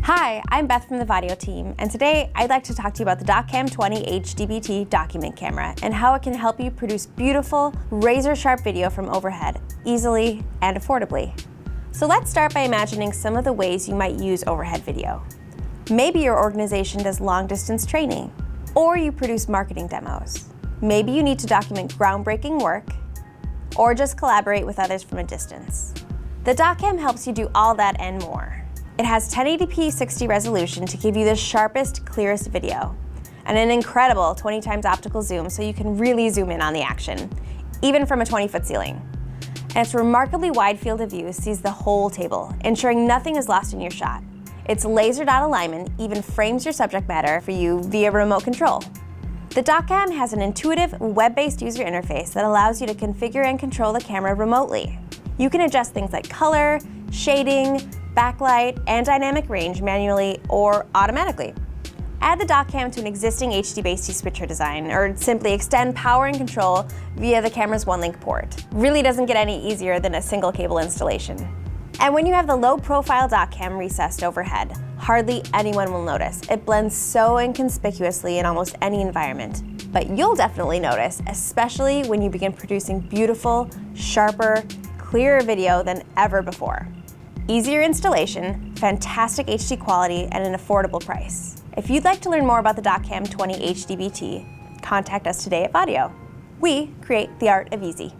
Hi, I'm Beth from the Vaddio team, and today I'd like to talk to you about the DocCAM20 HDBT document camera and how it can help you produce beautiful, razor-sharp video from overhead, easily and affordably. So let's start by imagining some of the ways you might use overhead video. Maybe your organization does long-distance training, or you produce marketing demos. Maybe you need to document groundbreaking work, or just collaborate with others from a distance. The DocCAM helps you do all that and more. It has 1080p 60 resolution to give you the sharpest, clearest video, and an incredible 20 times optical zoom so you can really zoom in on the action, even from a 20-foot ceiling. And its remarkably wide field of view sees the whole table, ensuring nothing is lost in your shot. Its laser dot alignment even frames your subject matter for you via remote control. The DocCAM has an intuitive, web-based user interface that allows you to configure and control the camera remotely. You can adjust things like color, shading, backlight, and dynamic range manually or automatically. Add the DocCAM to an existing HDBT switcher design, or simply extend power and control via the camera's one-link port. Really doesn't get any easier than a single cable installation. And when you have the low-profile DocCAM recessed overhead, hardly anyone will notice. It blends so inconspicuously in almost any environment. But you'll definitely notice, especially when you begin producing beautiful, sharper, clearer video than ever before. Easier installation, fantastic HD quality, and an affordable price. If you'd like to learn more about the DocCAM20 HDBT, contact us today at Vaddio. We create the art of easy.